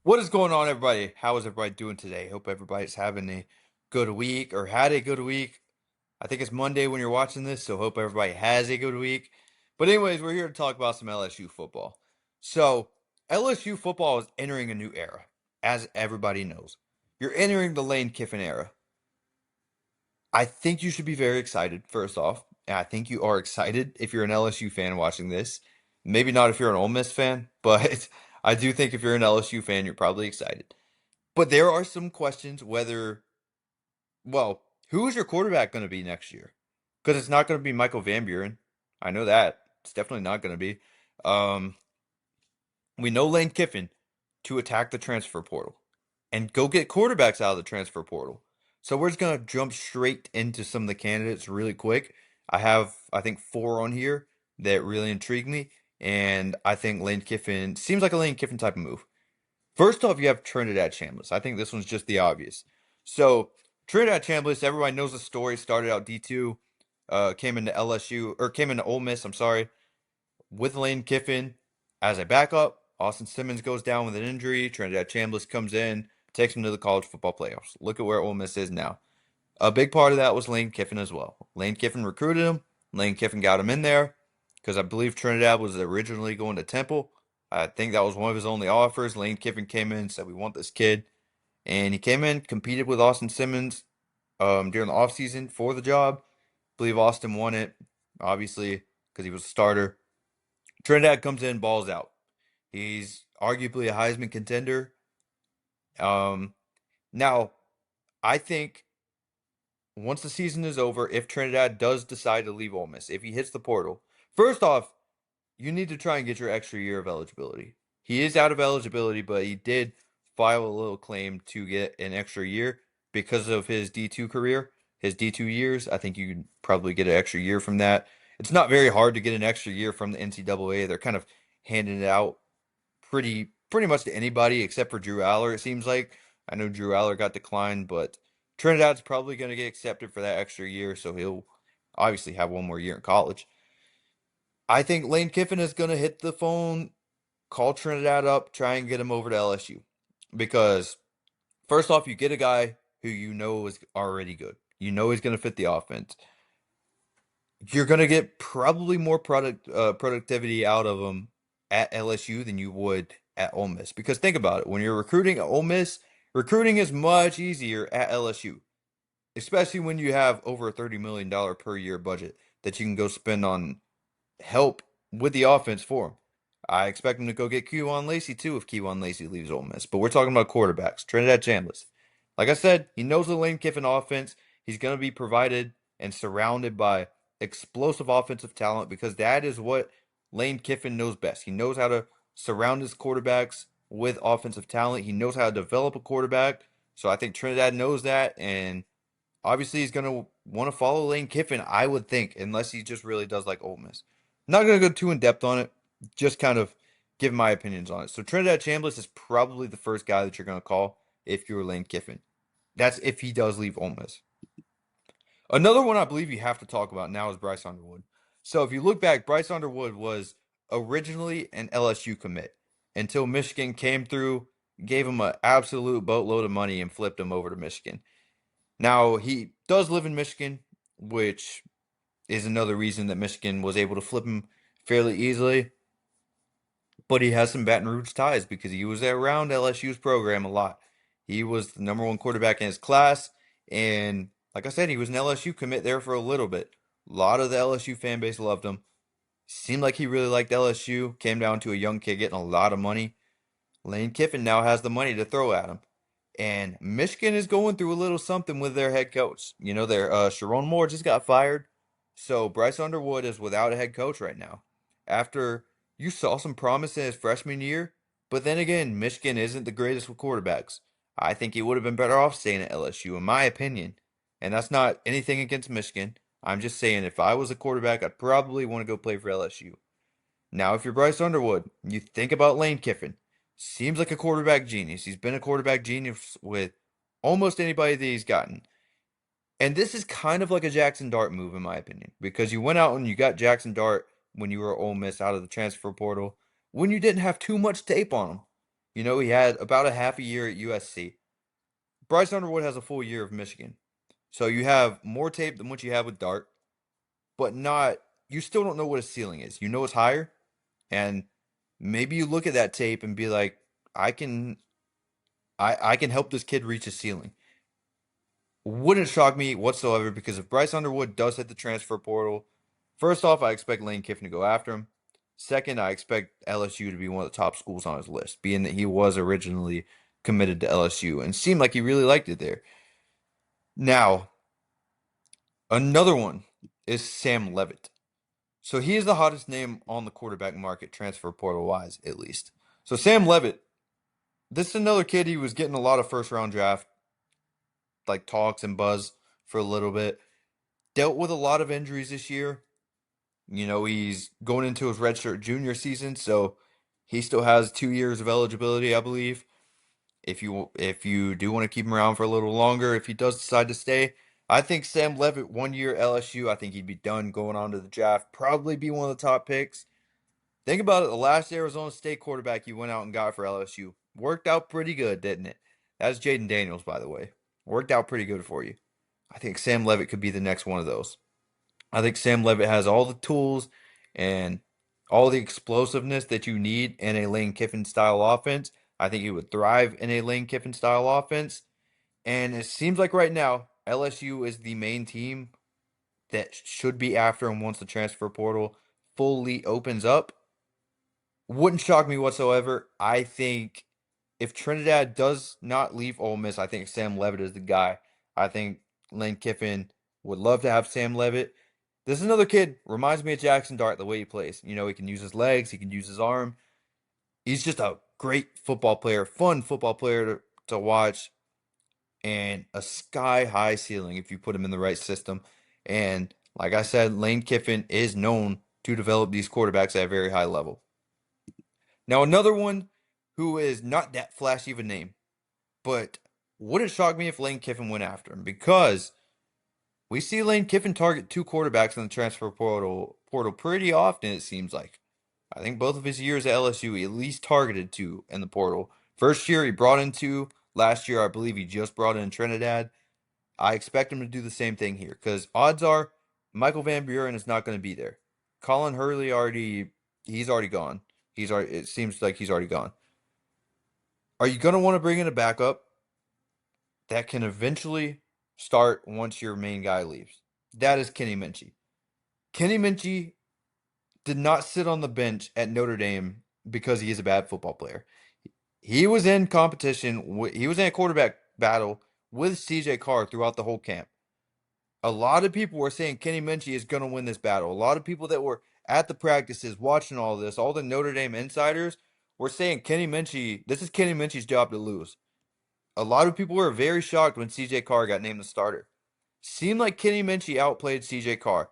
What is going on, everybody? How is everybody doing today? Hope everybody's having a good week or had a good week. I think it's Monday when you're watching this, so hope everybody has a good week. But anyways, we're here to talk about some LSU football. So, LSU football is entering a new era, as everybody knows. You're entering the Lane Kiffin era. I think you should be very excited, first off. And I think you are excited if you're an LSU fan watching this. Maybe not if you're an Ole Miss fan, but I do think if you're an LSU fan, you're probably excited. But there are some questions whether, well, who is your quarterback going to be next year? Because it's not going to be Michael Van Buren. I know that. It's definitely not going to be. Um, we know Lane Kiffin to attack the transfer portal and go get quarterbacks out of the transfer portal. So we're just going to jump straight into some of the candidates really quick. I have, I think, four on here that really intrigue me. And I think Lane Kiffin seems like a Lane Kiffin type of move. First off, you have Trinidad Chambliss. I think this one's just the obvious. So Trinidad Chambliss, everybody knows the story. Started out D2, came into LSU or came into Ole Miss. I'm sorry, with Lane Kiffin as a backup. Austin Simmons goes down with an injury. Trinidad Chambliss comes in, takes him to the college football playoffs. Look at where Ole Miss is now. A big part of that was Lane Kiffin as well. Lane Kiffin recruited him. Lane Kiffin got him in there because I believe Trinidad was originally going to Temple. I think that was one of his only offers. Lane Kiffin came in and said, "We want this kid." And he came in, competed with Austin Simmons during the offseason for the job. I believe Austin won it, obviously, because he was a starter. Trinidad comes in, balls out. He's arguably a Heisman contender. Um, Now, I think once the season is over, if Trinidad does decide to leave Ole Miss, if he hits the portal, first off, you need to try and get your extra year of eligibility. He is out of eligibility, but he did file a little claim to get an extra year because of his D2 career, his D2 years. I think you could probably get an extra year from that. It's not very hard to get an extra year from the NCAA. They're kind of handing it out pretty much to anybody except for Drew Aller, it seems like. I know Drew Aller got declined, but Trinidad's probably going to get accepted for that extra year, so he'll obviously have one more year in college. I think Lane Kiffin is going to hit the phone, call Trinidad up, try and get him over to LSU. Because, first off, you get a guy who you know is already good. You know he's going to fit the offense. You're going to get probably more productivity out of him at LSU than you would at Ole Miss. Because think about it, when you're recruiting at Ole Miss, recruiting is much easier at LSU, especially when you have over a $30 million per year budget that you can go spend on help with the offense for him. I expect him to go get Kewan Lacey too if Kewan Lacey leaves Ole Miss. But we're talking about quarterbacks. Trinidad Chambliss. Like I said, he knows the Lane Kiffin offense. He's going to be provided and surrounded by explosive offensive talent because that is what Lane Kiffin knows best. He knows how to surround his quarterbacks with offensive talent. He knows how to develop a quarterback. So I think Trinidad knows that, and obviously he's going to want to follow Lane Kiffin, I would think, unless he just really does like Ole Miss. Not going to go too in depth on it, just kind of give my opinions on it. So Trinidad Chambliss is probably the first guy that you're going to call if you're Lane Kiffin. That's if he does leave Ole Miss. Another one I believe you have to talk about now is Bryce Underwood. So if you look back, Bryce Underwood was originally an LSU commit until Michigan came through, gave him an absolute boatload of money, and flipped him over to Michigan. Now, he does live in Michigan, which is another reason that Michigan was able to flip him fairly easily. But he has some Baton Rouge ties because he was around LSU's program a lot. He was the number one quarterback in his class. And like I said, he was an LSU commit there for a little bit. A lot of the LSU fan base loved him. Seemed like he really liked LSU. Came down to a young kid getting a lot of money. Lane Kiffin now has the money to throw at him. And Michigan is going through a little something with their head coach. You know, their Sherrone Moore just got fired. So Bryce Underwood is without a head coach right now. After you saw some promise in his freshman year, but then again, Michigan isn't the greatest with quarterbacks. I think he would have been better off staying at LSU, in my opinion. And that's not anything against Michigan. I'm just saying if I was a quarterback, I'd probably want to go play for LSU. Now, if you're Bryce Underwood, you think about Lane Kiffin. Seems like a quarterback genius. He's been a quarterback genius with almost anybody that he's gotten. And this is kind of like a Jackson Dart move, in my opinion, because you went out and you got Jackson Dart when you were at Ole Miss out of the transfer portal when you didn't have too much tape on him. He had about a half a year at USC. Bryce Underwood has a full year of Michigan. So you have more tape than what you have with Dart, but you still don't know what his ceiling is. You know it's higher, and maybe you look at that tape and be like, I can I can help this kid reach his ceiling. Wouldn't shock me whatsoever because if Bryce Underwood does hit the transfer portal, first off, I expect Lane Kiffin to go after him. Second, I expect LSU to be one of the top schools on his list, being that he was originally committed to LSU and seemed like he really liked it there. Now, another one is Sam Levitt. So he is the hottest name on the quarterback market, transfer portal wise, at least. So Sam Levitt, this is another kid. He was getting a lot of first round draft like talks and buzz for a little bit. Dealt with a lot of injuries this year. He's going into his redshirt junior season, so he still has 2 years of eligibility, I believe. If you do want to keep him around for a little longer, if he does decide to stay, I think Sam Levitt 1 year LSU. I think he'd be done going on to the draft. Probably be one of the top picks. Think about it. The last Arizona State quarterback you went out and got for LSU worked out pretty good, didn't it? That's Jaden Daniels, by the way. Worked out pretty good for you. I think Sam Levitt could be the next one of those. I think Sam Levitt has all the tools and all the explosiveness that you need in a Lane Kiffin style offense. I think he would thrive in a Lane Kiffin style offense. And it seems like right now, LSU is the main team that should be after him once the transfer portal fully opens up. Wouldn't shock me whatsoever. I think if Trinidad does not leave Ole Miss, I think Sam Levitt is the guy. I think Lane Kiffin would love to have Sam Levitt. This is another kid, reminds me of Jackson Dart, the way he plays. He can use his legs, he can use his arm. He's just a great football player, fun football player to watch, and a sky high ceiling if you put him in the right system. And like I said, Lane Kiffin is known to develop these quarterbacks at a very high level. Now, another one who is not that flashy of a name, but wouldn't shock me if Lane Kiffin went after him because we see Lane Kiffin target two quarterbacks in the transfer portal pretty often, it seems like. I think both of his years at LSU, he at least targeted two in the portal. First year, he brought in two. Last year, I believe he just brought in Trinidad. I expect him to do the same thing here because odds are Michael Van Buren is not going to be there. Colin Hurley he's already gone. It seems like he's already gone. Are you going to want to bring in a backup that can eventually start once your main guy leaves? That is Kenny Minchey. Kenny Minchey did not sit on the bench at Notre Dame because he is a bad football player. He was in competition. He was in a quarterback battle with CJ Carr throughout the whole camp. A lot of people were saying Kenny Minchey is going to win this battle. A lot of people that were at the practices watching all this, all the Notre Dame insiders, were saying this is Kenny Minchey's job to lose. A lot of people were very shocked when CJ Carr got named the starter. Seemed like Kenny Minchey outplayed CJ Carr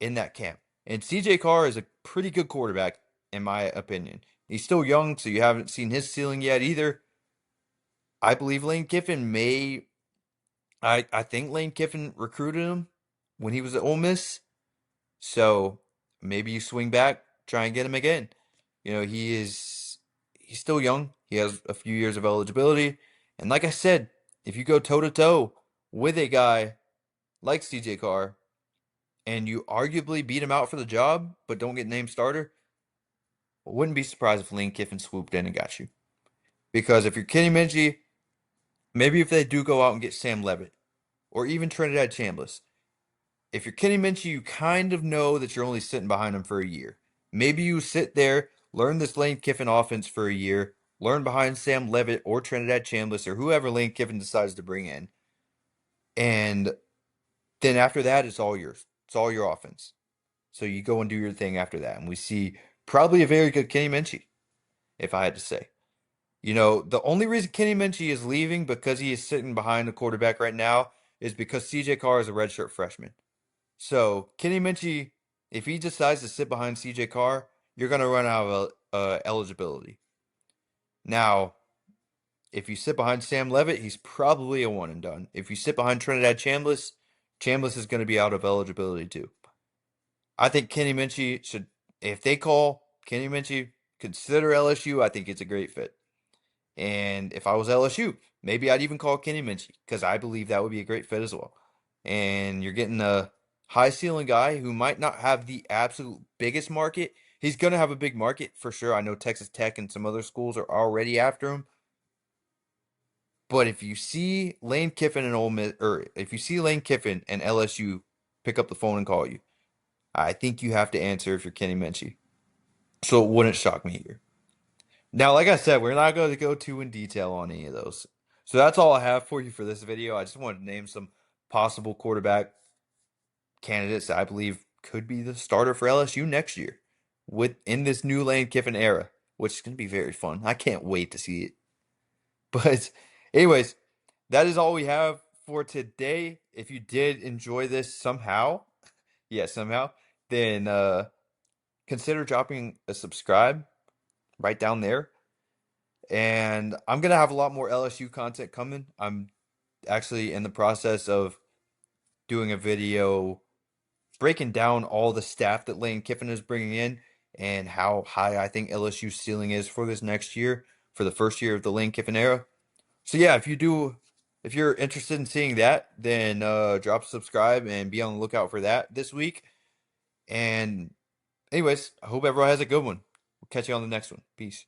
in that camp. And CJ Carr is a pretty good quarterback, in my opinion. He's still young, so you haven't seen his ceiling yet either. I believe Lane Kiffin I think Lane Kiffin recruited him when he was at Ole Miss. So maybe you swing back, try and get him again. He's still young. He has a few years of eligibility. And like I said, if you go toe to toe with a guy like CJ Carr and you arguably beat him out for the job, but don't get named starter, I wouldn't be surprised if Lane Kiffin swooped in and got you. Because if you're Kenny Minchey, maybe if they do go out and get Sam Levitt or even Trinidad Chambliss, if you're Kenny Minchey, you kind of know that you're only sitting behind him for a year. Maybe you sit there, learn this Lane Kiffin offense for a year, learn behind Sam Levitt or Trinidad Chambliss or whoever Lane Kiffin decides to bring in. And then after that, it's all yours. It's all your offense. So you go and do your thing after that. And we see probably a very good Kenny Minchey, if I had to say. The only reason Kenny Minchey is leaving because he is sitting behind the quarterback right now is because CJ Carr is a redshirt freshman. So Kenny Minchey, if he decides to sit behind CJ Carr, you're going to run out of eligibility. Now, if you sit behind Sam Levitt, he's probably a one and done. If you sit behind Trinidad Chambliss, Chambliss is going to be out of eligibility too. I think Kenny Minchey should, if they call Kenny Minchey, consider LSU. I think it's a great fit. And if I was LSU, maybe I'd even call Kenny Minchey because I believe that would be a great fit as well. And you're getting a high ceiling guy who might not have the absolute biggest market. He's going to have a big market for sure. I know Texas Tech and some other schools are already after him. But if you see Lane Kiffin and Ole Miss, or if you see Lane Kiffin and LSU pick up the phone and call you, I think you have to answer if you're Kenny Minchey. So it wouldn't shock me here. Now, like I said, we're not going to go too in detail on any of those. So that's all I have for you for this video. I just wanted to name some possible quarterback candidates that I believe could be the starter for LSU next year in this new Lane Kiffin era, which is going to be very fun. I can't wait to see it. But anyways, that is all we have for today. If you did enjoy this somehow, yeah, somehow, then consider dropping a subscribe right down there. And I'm gonna have a lot more LSU content coming. I'm actually in the process of doing a video breaking down all the staff that Lane Kiffin is bringing in and how high I think LSU's ceiling is for this next year, for the first year of the Lane Kiffin era. So yeah, if you're interested in seeing that, then drop a subscribe and be on the lookout for that this week. And anyways, I hope everyone has a good one. We'll catch you on the next one. Peace.